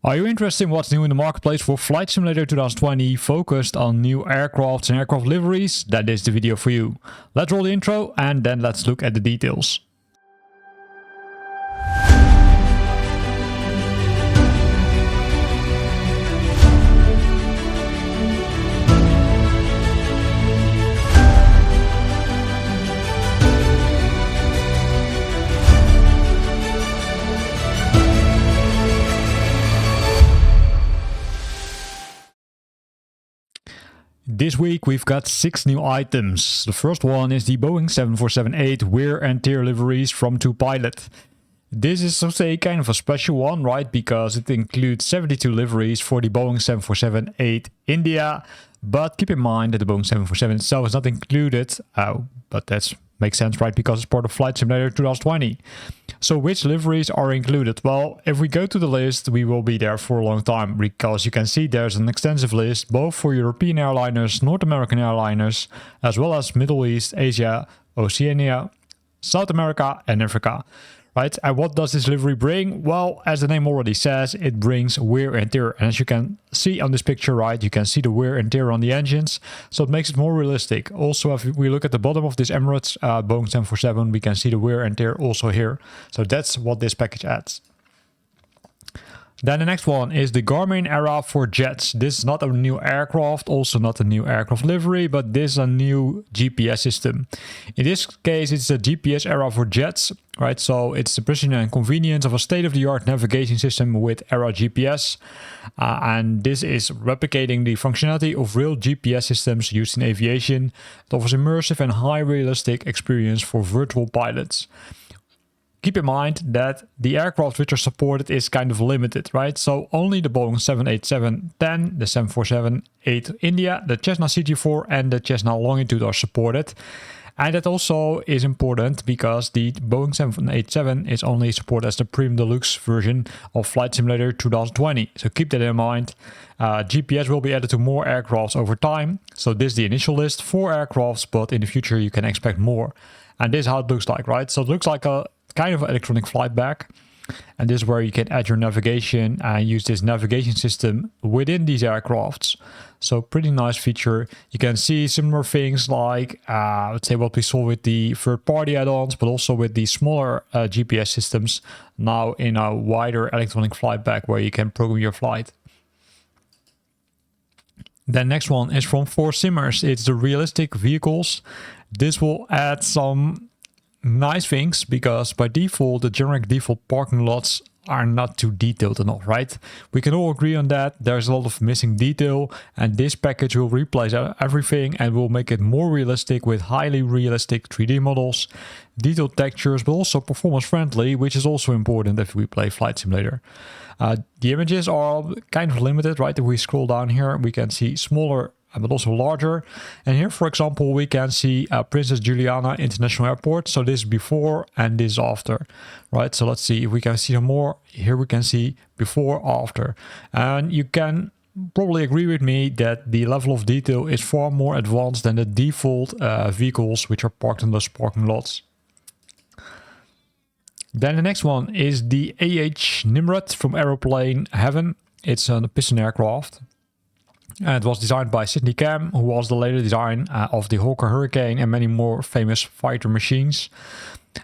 Are you interested in what's new in the marketplace for Flight Simulator 2020 focused on new aircrafts and aircraft liveries? That is the video for you. Let's roll the intro and then let's look at the details. This week we've got 6 new items. The first one is the Boeing 747-8 wear and tear liveries from 2Pilot. This is, so to say, kind of a special one, right? Because it includes 72 liveries for the Boeing 747-8 India. But keep in mind that the Boeing 747 itself is not included. But that makes sense, right? Because it's part of Flight Simulator 2020. So which liveries are included? Well, if we go to the list, we will be there for a long time. Because you can see there's an extensive list, both for European airliners, North American airliners, as well as Middle East, Asia, Oceania, South America, and Africa. Right, and what does this livery bring? Well, as the name already says, it brings wear and tear. And as you can see on this picture, right, you can see the wear and tear on the engines. So it makes it more realistic. Also, if we look at the bottom of this Emirates Boeing 747, we can see the wear and tear also here. So that's what this package adds. Then the next one is the Garmin Era for jets. This is not a new aircraft, also not a new aircraft livery, but this is a new GPS system. In this case, it's a GPS Era for jets, right? So it's the precision and convenience of a state-of-the-art navigation system with Era GPS. And this is replicating the functionality of real GPS systems used in aviation. It offers immersive and high realistic experience for virtual pilots. Keep in mind that the aircraft which are supported is kind of limited, right? So only the Boeing 787-10, the 747-8 India, the Cessna CG4 and the Cessna Longitude are supported. And that also is important because the Boeing 787 is only supported as the Premium Deluxe version of Flight Simulator 2020. So keep that in mind. GPS will be added to more aircrafts over time. So this is the initial list, 4 aircrafts, but in the future you can expect more. And this is how it looks like, right? So it looks like a kind of electronic flight bag, and this is where you can add your navigation and use this navigation system within these aircrafts. So pretty nice feature. You can see similar things like let's say what we saw with the third-party add-ons, but also with the smaller GPS systems now in a wider electronic flight bag where you can program your flight. The next one is from 4Simmers. It's the realistic vehicles. This will add some nice things because by default the generic default parking lots are not too detailed enough, right? We can all agree on that. There's a lot of missing detail, and this package will replace everything and will make it more realistic with highly realistic 3D models, detailed textures, but also performance friendly, which is also important if we play Flight Simulator. The images are kind of limited, right? If we scroll down here, we can see smaller but also larger. And here, for example, we can see Princess Juliana International Airport. So this is before and this is after, right? So let's see if we can see some more. Here we can see before, after. And you can probably agree with me that the level of detail is far more advanced than the default vehicles which are parked in those parking lots. Then the next one is the Nimrod from Aeroplane Heaven. It's a piston aircraft. It was designed by Sidney Cam, who was the later design of the Hawker Hurricane and many more famous fighter machines.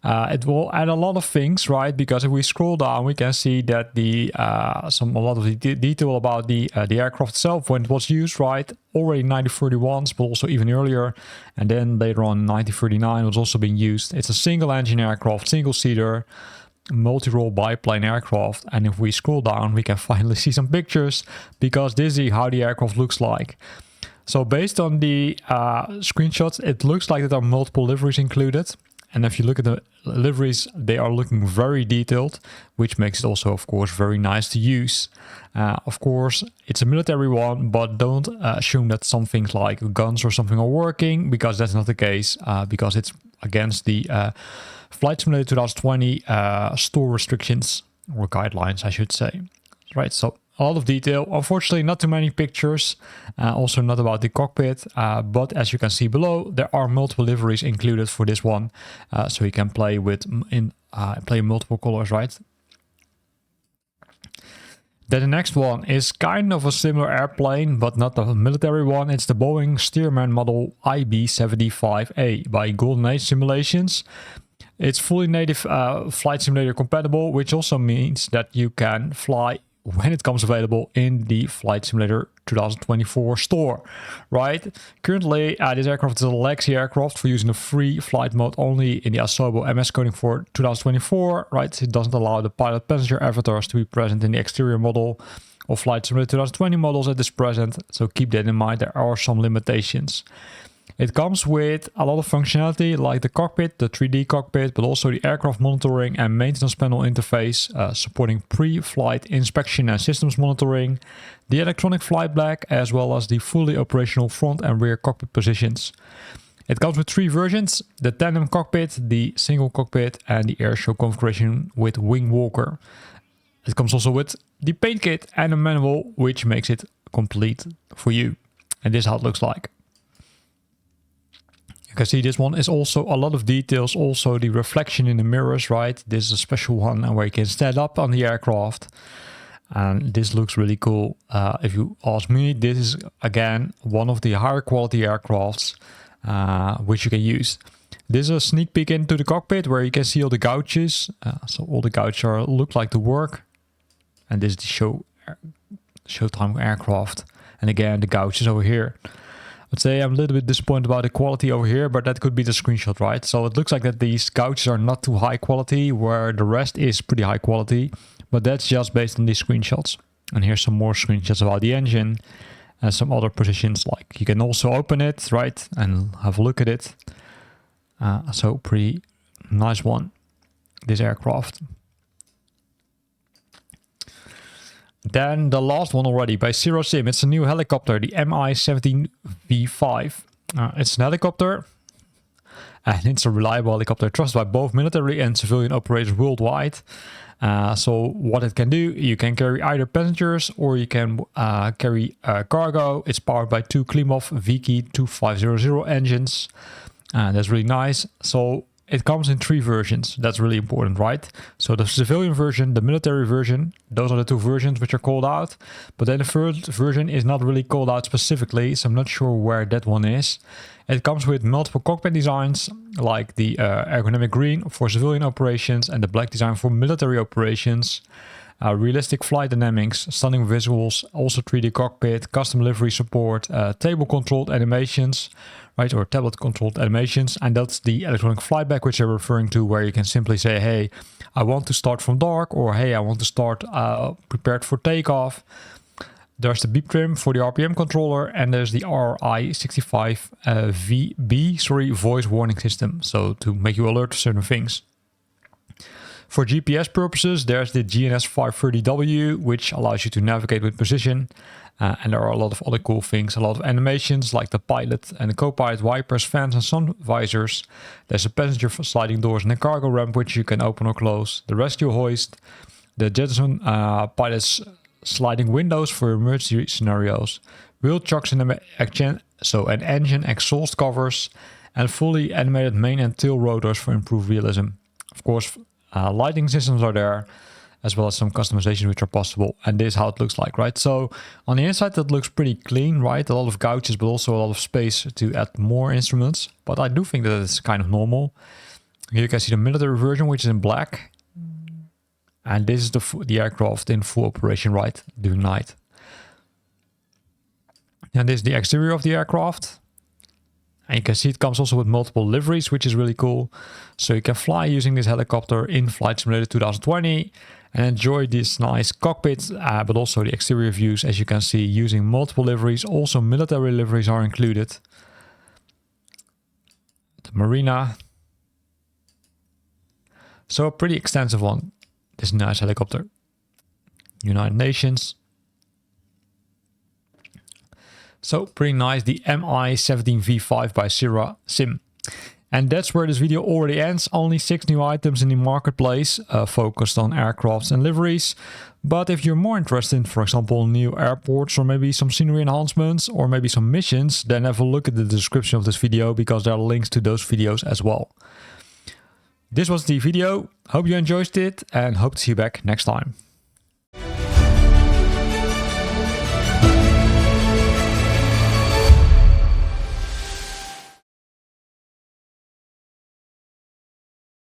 It will add a lot of things, right? Because if we scroll down, we can see that a lot of the detail about the aircraft itself when it was used, right? Already in 1931, but also even earlier, and then later on in 1939 was also being used. It's a single-engine aircraft, single-seater, multi-role biplane aircraft. And if we scroll down, we can finally see some pictures because this is how the aircraft looks like. So based on the screenshots, it looks like there are multiple liveries included. And if you look at the liveries, they are looking very detailed, which makes it also, of course, very nice to use. Of course, it's a military one, but don't assume that some things like guns or something are working, because that's not the case, because it's against the Flight Simulator 2020 store restrictions, or guidelines, I should say. Right, so a lot of detail. Unfortunately, not too many pictures. Also not about the cockpit. But as you can see below, there are multiple liveries included for this one. So you can play with play multiple colors, right? Then the next one is kind of a similar airplane, but not the military one. It's the Boeing Stearman Model75A by Golden Age Simulations. It's fully native flight simulator compatible, which also means that you can fly when it comes available in the Flight Simulator 2024 store, right? Currently, this aircraft is a legacy aircraft for using the free flight mode only in the Asobo MS coding for 2024, right? It doesn't allow the pilot passenger avatars to be present in the exterior model of Flight Simulator 2020 models at this present, so keep that in mind. There are some limitations. It comes with a lot of functionality like the cockpit, the 3D cockpit, but also the aircraft monitoring and maintenance panel interface, supporting pre-flight inspection and systems monitoring, the electronic flight bag, as well as the fully operational front and rear cockpit positions. It comes with 3 versions: the tandem cockpit, the single cockpit, and the airshow configuration with wing walker. It comes also with the paint kit and a manual, which makes it complete for you. And this is how it looks like. You can see this one is also a lot of details, also the reflection in the mirrors, right? This is a special one where you can stand up on the aircraft. And this looks really cool. If you ask me, this is again one of the higher quality aircrafts which you can use. This is a sneak peek into the cockpit where you can see all the gouges. So all the gouges look like to work. And this is the Showtime aircraft. And again, the gouges over here. I'd say I'm a little bit disappointed about the quality over here, but that could be the screenshot, right? So it looks like that these gouges are not too high quality, where the rest is pretty high quality, but that's just based on these screenshots. And here's some more screenshots about the engine and some other positions, like you can also open it, right, and have a look at it. So pretty nice one, this aircraft. Then the last one already by Zero Sim. It's a new helicopter, the Mi-17V5. It's an helicopter, and it's a reliable helicopter trusted by both military and civilian operators worldwide. So what it can do, you can carry either passengers or you can carry cargo. It's powered by 2 Klimov VK2500 engines. That's really nice. So it comes in 3 versions. That's really important, right? So the civilian version, the military version, those are the 2 versions which are called out. But then the first version is not really called out specifically, so I'm not sure where that one is. It comes with multiple cockpit designs, like the ergonomic green for civilian operations and the black design for military operations. Realistic flight dynamics, stunning visuals, also 3D cockpit, custom livery support, table-controlled animations, right, or tablet-controlled animations, and that's the electronic flight bag which I'm referring to, where you can simply say, hey, I want to start from dark, or hey, I want to start prepared for takeoff. There's the beep trim for the RPM controller, and there's the RI65VB, voice warning system, so to make you alert to certain things. For GPS purposes, there's the GNS530W, which allows you to navigate with precision. And there are a lot of other cool things, a lot of animations like the pilot and the co-pilot wipers, fans and sun visors. There's a passenger sliding doors and a cargo ramp which you can open or close. The rescue hoist, the jettison pilot's sliding windows for emergency scenarios, wheel chocks and an engine exhaust covers, and fully animated main and tail rotors for improved realism. Of course, lighting systems are there, as well as some customization which are possible. And this is how it looks like, right? So on the inside, that looks pretty clean, right? A lot of gouges, but also a lot of space to add more instruments. But I do think that it's kind of normal. Here you can see the military version, which is in black. And this is the aircraft in full operation, right, during night. And this is the exterior of the aircraft. And you can see it comes also with multiple liveries, which is really cool. So you can fly using this helicopter in Flight Simulator 2020 and enjoy this nice cockpit, but also the exterior views, as you can see, using multiple liveries. Also military liveries are included. The marina. So a pretty extensive one. This nice helicopter. United Nations. So pretty nice, the Mi-17V5 by Zero Sim. And that's where this video already ends. Only 6 new items in the marketplace, focused on aircrafts and liveries. But if you're more interested in, for example, new airports or maybe some scenery enhancements or maybe some missions, then have a look at the description of this video, because there are links to those videos as well. This was the video. Hope you enjoyed it and hope to see you back next time.